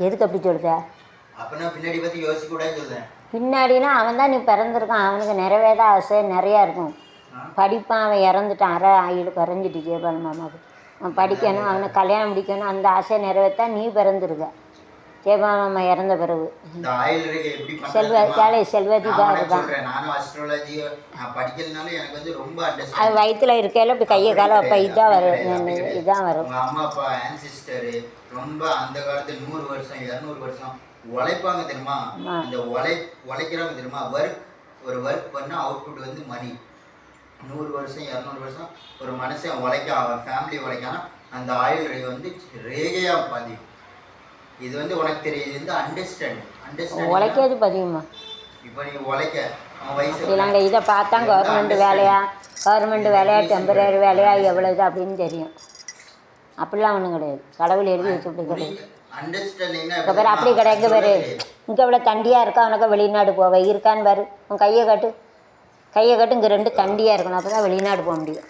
எதுக்கு அப்படி சொல்லுத? அப்பனா பின்னாடி பற்றி யோசிக்க கூடாதுன்னு சொல்லுவேன். பின்னாடினா அவன் தான் நீ பிறந்திருக்கான், அவனுக்கு நிறைவேற ஆசை நிறையா இருக்கும். படிப்பான், அவன் இறந்துட்டான், அரை ஆயுள் குறைஞ்சிட்டு ஜெயபால் மாமாவுக்கு. அவன் படிக்கணும், அவனை கல்யாணம் முடிக்கணும், அந்த ஆசையை நிறைவேற்றா நீ பிறந்திருக்க. ஜெயபால் மாமா இறந்த பிறகு இந்த ஆயுள் ரேகை எப்படி செல்வத்தாலே செல்வதிதாக இருக்கான். நானும் அஸ்ட்ராலஜி படிக்கிறதுனால எனக்கு வந்து ரொம்ப அது வயிற்றுல இருக்கையில் இப்படி கையை காலம் அப்போ இதான் வரும், இதான் வரும். உங்கள் அம்மா அப்பா ஆன்சிஸ்டரு ரொம்ப அந்த காலத்து 100 வருஷம் 200 வருஷம் உழைப்பாங்க தெரியுமா? இந்த உழைக்கிறாங்க தெரியுமா? ஒரு ஒர்க் பண்ணால் அவுட்புட் வந்து மணி. 100 வருஷம் 200 வருஷம் ஒரு மனுஷன் உழைக்க, அவன் ஃபேமிலி உழைக்கானா அந்த ஆயுள் ரேகை வந்து ரேகையாக பதியும். இது வந்து உனக்கு தெரியுது, இந்த அண்டர்ஸ்டாண்டிங் உழைக்கிறது பதியுமா? இப்போ நீ உழைக்க அவன் வயசு நாங்கள் இதை பார்த்தா கவர்மெண்ட் வேலையா டெம்பரரி வேலையா எவ்வளோது அப்படின்னு தெரியும். அப்படிலாம் ஒன்றும் கிடையாது, கடவுள் எழுதி வச்சு அப்படி கிடையாது. அண்டர்ஸ்டாண்டிங்னா பேர் அப்படி கிடையாது. பேர் இங்கே இவ்வளோ தண்டியாக இருக்கா, உனக்கு வெளிநாடு போவே இருக்கான்னு பாரு. உன் கையை கட்டு இங்கே 2 தண்டியாக இருக்கணும், அப்போ தான் வெளிநாடு போக முடியும்.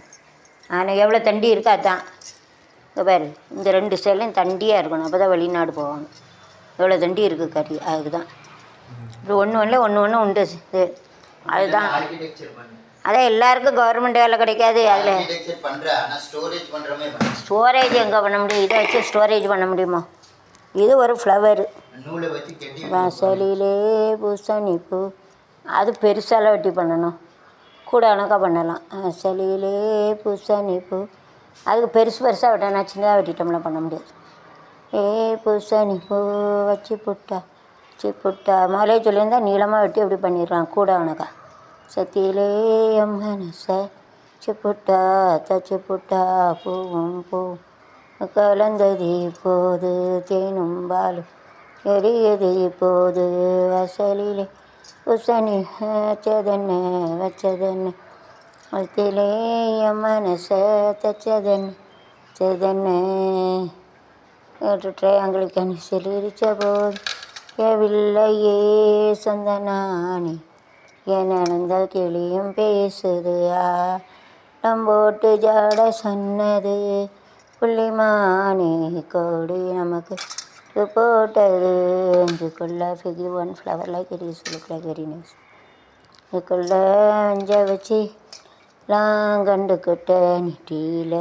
ஆனால் எவ்வளோ தண்டி இருக்கா தான் இங்கே பாரு, இந்த 2 சைட்லையும் தண்டியாக இருக்கணும், அப்போ தான் வெளிநாடு போவாங்க. எவ்வளோ தண்டி இருக்குது கறி, அதுக்கு தான் இப்படி ஒன்று உண்டு. இது அதுதான், அதான் எல்லாருக்கும் கவர்மெண்ட் வேலை கிடைக்காது. அதில் ஸ்டோரேஜ் எங்கே பண்ண முடியும்? இதை வச்சு ஸ்டோரேஜ் பண்ண முடியுமா? இது ஒரு ஃப்ளவரு, வாசலிலே பூசணி பூ, அது பெருசாலாம் வெட்டி பண்ணணும், கூட கணக்காக பண்ணலாம். வாசலிலே பூசணி பூ, அதுக்கு பெருசாக வெட்டணும், சின்னதாக வெட்டிட்டோம்லாம் பண்ண முடியாது. பூசணி பூ வச்சு புட்டா முதலே சொல்லியிருந்தா நீளமாக வெட்டி எப்படி பண்ணிடுறான் கூட கணக்கா. சத்தியிலே மனசை சிப்புட்டா தச்சு புட்டா பூவும் பூ கலந்தது இப்போது தேனும் பாலும் எரியது இப்போது வாசலிலே பூசணி வச்சதென்ன மத்தியிலே மனசை தச்சதென்ன ட்ரையாங்கிளுக்கு அணி செலிரிச்ச போது எவில்லையே சொந்தனானே என் நடந்த கிளியும் பேசுது நம்போட்டு ஜாட சொன்னது புள்ளிமானே கோடி நமக்கு போட்டது இதுக்குள்ள ஃபிகி 1 flower like it is look like very nice. இதுக்குள்ள அஞ்ச வச்சு கண்டுக்கிட்ட நெட்டியில்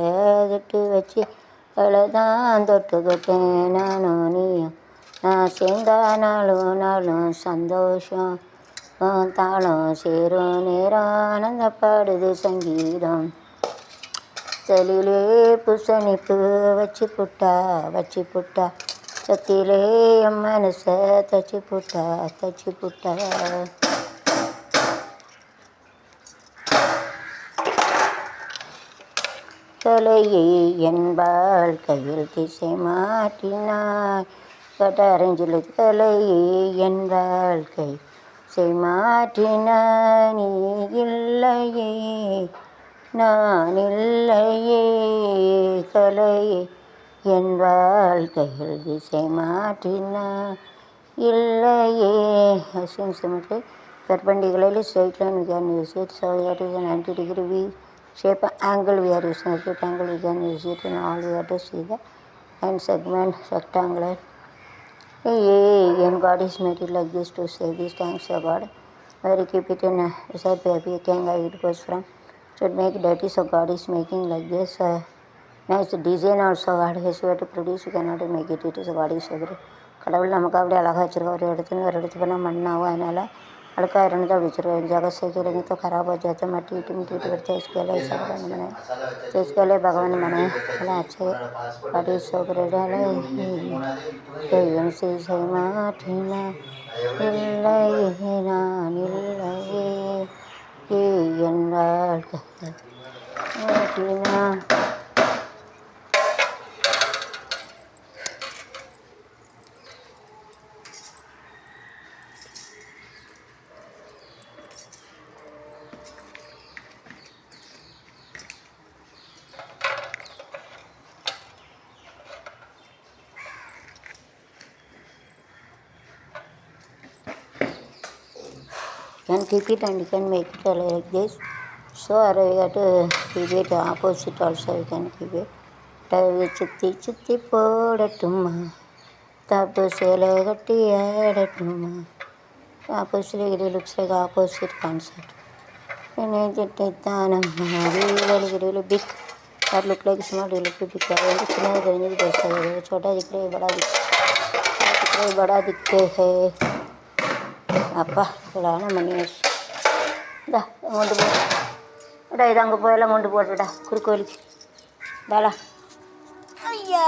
தொட்டு வச்சு தான் தொட்டுக்கிட்டேன் நானும் நீயும் நான் சேர்ந்தா நாளும் சந்தோஷம் தாளம் சேரும் நேரம் ஆனந்தப்பாடுது சங்கீதம். சலிலே பூசணிப்பு வச்சு புட்டா சத்திலே என் மனசை தச்சு புட்டா. தலையை என்பால் கையில் திசை மாற்றினாய் கட்டரஞ்சில் தலையை என்பால் கை திசை மாற்றினாய் நீ இல்லையே நான் இல்லையே தலையை என் வாழ்க்கையில் திசை மாற்றினாய் இல்லையே. Assume symmetry perpendicularly straight line we can use it, so that is a 90-degree V shape angle we are using. Acute angle we can use it in all. We have to see the line segment rectangular. And God is made it like this to save these thanks to God. Where keep it in a side paper can it goes from. Should make dirty, so God is making like this. Nice design also God has to produce. You cannot make it. It is God is so great. கடவுள் நமக்கு அப்படி அழகாக வச்சுருக்கோம். ஒரு இடத்துல ஒரு இடத்துக்கு போனால் மண்ணாகும், அதனால் அழுக்காக இருந்து அப்படி வச்சுருக்கோம். जगह से करेंगे तो खराब हो जाता है. मट्टी मिट्टी करते हैं, इसके लिए सब बनाए, तो इसके लिए भगवान बनाए बड़ा अच्छे बड़ी सोकरे डाले से माठीना माठीना. You can keep it and you can make it like this. So you have to keep it opposite also. You can keep it. சுத்தி சுத்தி போடட்டுமா தப்பு சேலை கட்டி ஆடட்டுமா. Opposite looks like opposite concept. என்னை திட்டானம்மா வீடு big or look like smart look big. அது வந்து சின்னது தெரிஞ்சது பேசுறது. சோட்டா திக்கே படா திக்கே ஹே. அப்பா இவ்வளோ மணியாச்சு. இந்தா கொண்டு போடா, இது அங்கே போயெல்லாம் கொண்டு போட்டுடா குறுக்கு வலிக்கு டாலா. ஐயா